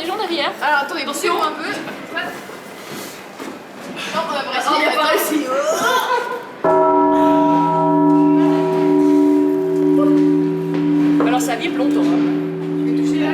les gens derrière. Alors attendez, attention un peu. Non, on va brasser, il n'y a pas ici. Alors ça vibre longtemps. Hein. Je vais toucher là.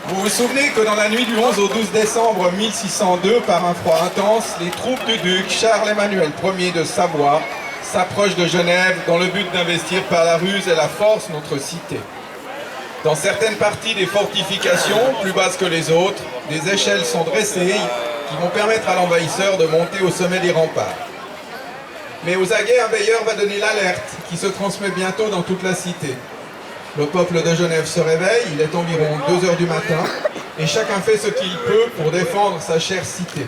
Vous vous souvenez que dans la nuit du 11 au 12 décembre 1602, par un froid intense, les troupes du duc Charles-Emmanuel Ier de Savoie s'approchent de Genève dans le but d'investir par la ruse et la force notre cité. Dans certaines parties des fortifications, plus basses que les autres, des échelles sont dressées qui vont permettre à l'envahisseur de monter au sommet des remparts. Mais aux aguets, un veilleur va donner l'alerte qui se transmet bientôt dans toute la cité. Le peuple de Genève se réveille, il est environ 2 heures du matin, et chacun fait ce qu'il peut pour défendre sa chère cité.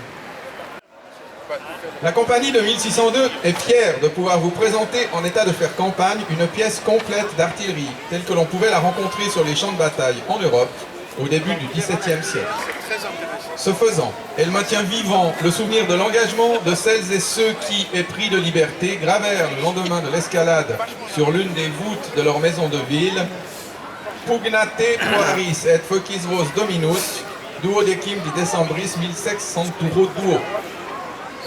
La compagnie de 1602 est fière de pouvoir vous présenter en état de faire campagne une pièce complète d'artillerie, telle que l'on pouvait la rencontrer sur les champs de bataille en Europe au début du XVIIe siècle. Ce faisant, elle maintient vivant le souvenir de l'engagement de celles et ceux qui, épris de liberté, gravèrent le lendemain de l'escalade sur l'une des voûtes de leur maison de ville « Pugnate Poaris et focis vos dominus, duodecim di decembris 1600 duo ».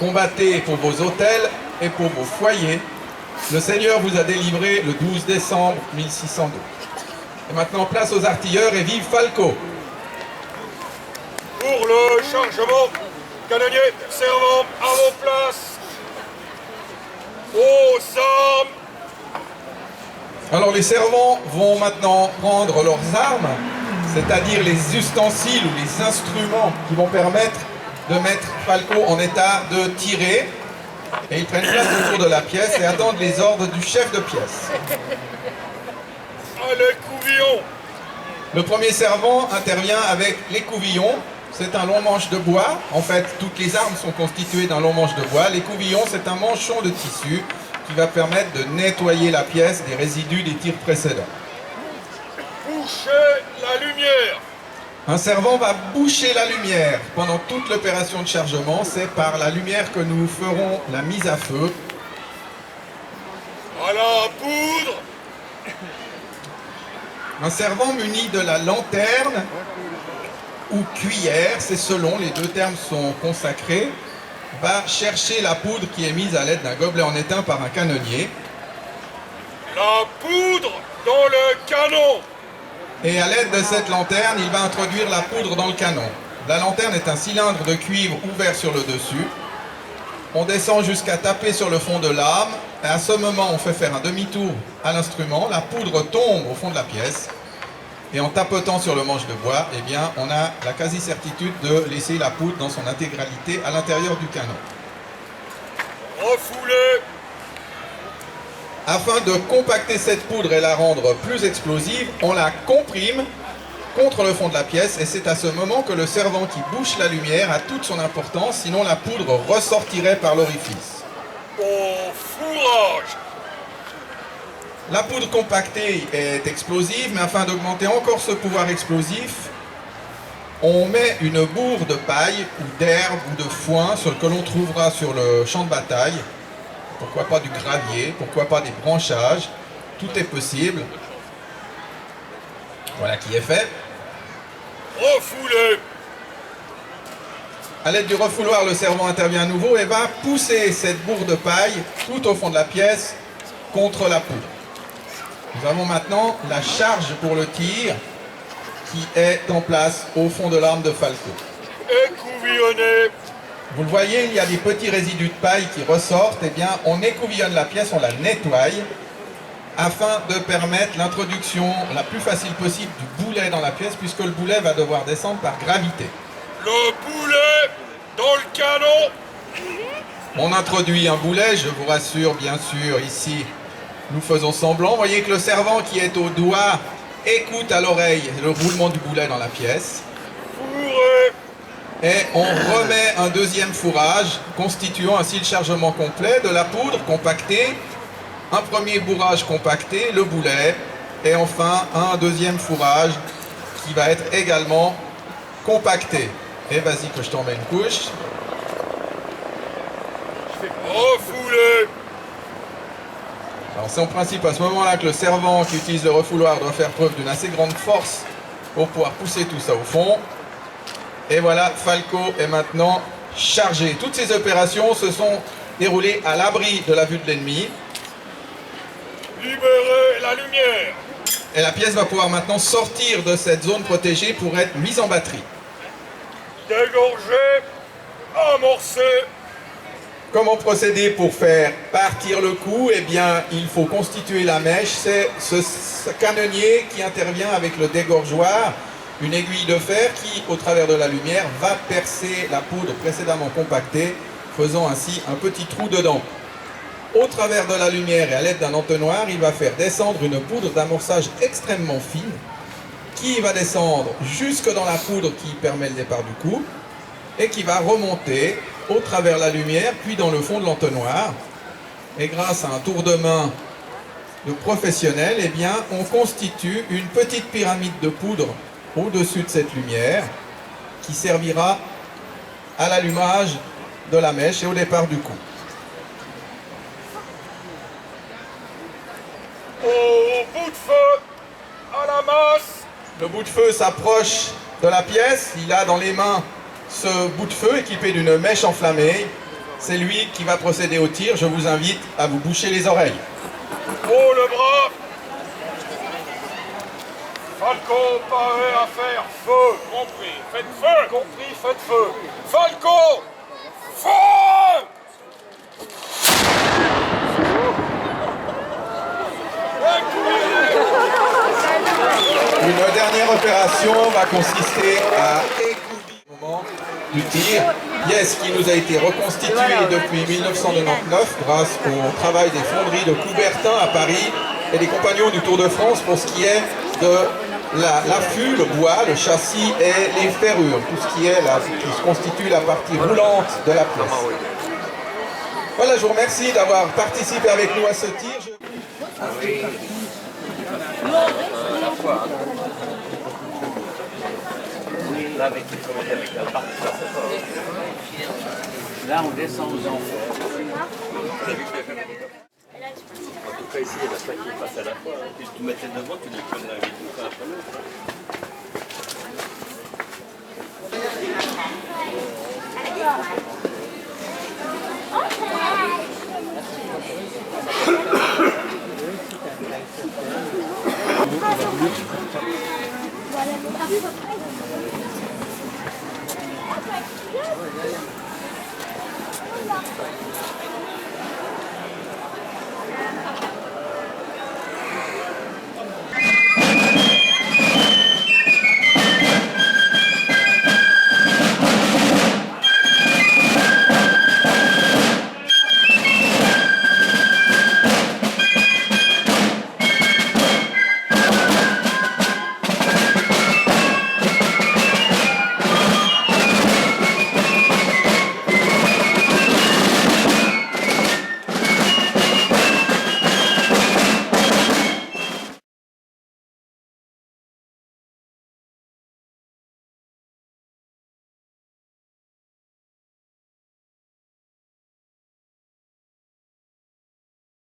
Combattez pour vos hôtels et pour vos foyers. Le Seigneur vous a délivré le 12 décembre 1602. Et maintenant, place aux artilleurs et vive Falco! Pour le chargement, canonniers, servants, à vos places, aux armes. Alors les servants vont maintenant prendre leurs armes, c'est-à-dire les ustensiles ou les instruments qui vont permettre de mettre Falco en état de tirer. Et ils prennent place autour de la pièce et attendent les ordres du chef de pièce. Allez, couvillons. Le premier servant intervient avec les couvillons. C'est un long manche de bois. En fait, toutes les armes sont constituées d'un long manche de bois. Les couvillons, c'est un manchon de tissu qui va permettre de nettoyer la pièce des résidus des tirs précédents. Bouchez la lumière. Un servant va boucher la lumière. Pendant toute l'opération de chargement, c'est par la lumière que nous ferons la mise à feu. À la poudre. Un servant muni de la lanterne ou cuillère, c'est selon, les deux termes sont consacrés, va chercher la poudre qui est mise à l'aide d'un gobelet en étain par un canonnier. La poudre dans le canon. Et à l'aide de cette lanterne, il va introduire la poudre dans le canon. La lanterne est un cylindre de cuivre ouvert sur le dessus. On descend jusqu'à taper sur le fond de l'âme. Et à ce moment, on fait faire un demi-tour à l'instrument. La poudre tombe au fond de la pièce. Et en tapotant sur le manche de bois, eh bien, on a la quasi-certitude de laisser la poudre dans son intégralité à l'intérieur du canon. Refoulez. Afin de compacter cette poudre et la rendre plus explosive, on la comprime contre le fond de la pièce et c'est à ce moment que le servant qui bouche la lumière a toute son importance, sinon la poudre ressortirait par l'orifice. Au fourrage. La poudre compactée est explosive, mais afin d'augmenter encore ce pouvoir explosif, on met une bourre de paille ou d'herbe ou de foin sur que l'on trouvera sur le champ de bataille. Pourquoi pas du gravier, pourquoi pas des branchages, tout est possible. Voilà qui est fait. Refoulez. À l'aide du refouloir, le servant intervient à nouveau et va pousser cette bourre de paille tout au fond de la pièce contre la poudre. Nous avons maintenant la charge pour le tir qui est en place au fond de l'arme de Falco. Écouvillonnez. Vous le voyez, il y a des petits résidus de paille qui ressortent. Eh bien, on écouvillonne la pièce, on la nettoie afin de permettre l'introduction la plus facile possible du boulet dans la pièce, puisque le boulet va devoir descendre par gravité. Le boulet dans le canon. On introduit un boulet, je vous rassure, bien sûr, ici, nous faisons semblant. Vous voyez que le servant qui est au doigt écoute à l'oreille le roulement du boulet dans la pièce. Fourré. Et on remet un deuxième fourrage, constituant ainsi le chargement complet de la poudre compactée, un premier bourrage compacté, le boulet, et enfin un deuxième fourrage qui va être également compacté. Et vas-y que je t'en mets une couche. Refoulé. Alors c'est en principe à ce moment-là que le servant qui utilise le refouloir doit faire preuve d'une assez grande force pour pouvoir pousser tout ça au fond. Et voilà, Falco est maintenant chargé. Toutes ces opérations se sont déroulées à l'abri de la vue de l'ennemi. Libérez la lumière. Et la pièce va pouvoir maintenant sortir de cette zone protégée pour être mise en batterie. Dégorger. Amorcer. Comment procéder pour faire partir le coup? Eh bien, il faut constituer la mèche. C'est ce canonnier qui intervient avec le dégorgeoir, une aiguille de fer qui, au travers de la lumière, va percer la poudre précédemment compactée, faisant ainsi un petit trou dedans. Au travers de la lumière et à l'aide d'un entonnoir, il va faire descendre une poudre d'amorçage extrêmement fine, qui va descendre jusque dans la poudre qui permet le départ du coup, et qui va remonter au travers la lumière, puis dans le fond de l'entonnoir. Et grâce à un tour de main de professionnel, eh bien, on constitue une petite pyramide de poudre au-dessus de cette lumière, qui servira à l'allumage de la mèche et au départ du coup. Au bout de feu. À la masse. Le bout de feu s'approche de la pièce, il a dans les mains ce bout de feu équipé d'une mèche enflammée. C'est lui qui va procéder au tir. Je vous invite à vous boucher les oreilles. Oh le bras. Falco paraît à faire feu. Compris, faites feu. Compris, faites feu. Falco. Feu. Une dernière opération va consister à écouviller au moment du tir, pièce qui nous a été reconstituée depuis 1999 grâce au travail des fonderies de Coubertin à Paris et des compagnons du Tour de France pour ce qui est de l'affût, le bois, le châssis et les ferrures, tout ce qui est qui constitue la partie roulante de la pièce. Voilà, je vous remercie d'avoir participé avec nous à ce tir. Là, avec la partie, là, on descend aux enfers. En tout cas, ici, il y a la plaque qui passe à la fois. Puis tu mettais devant, tu les connais avec tout ça après l'autre.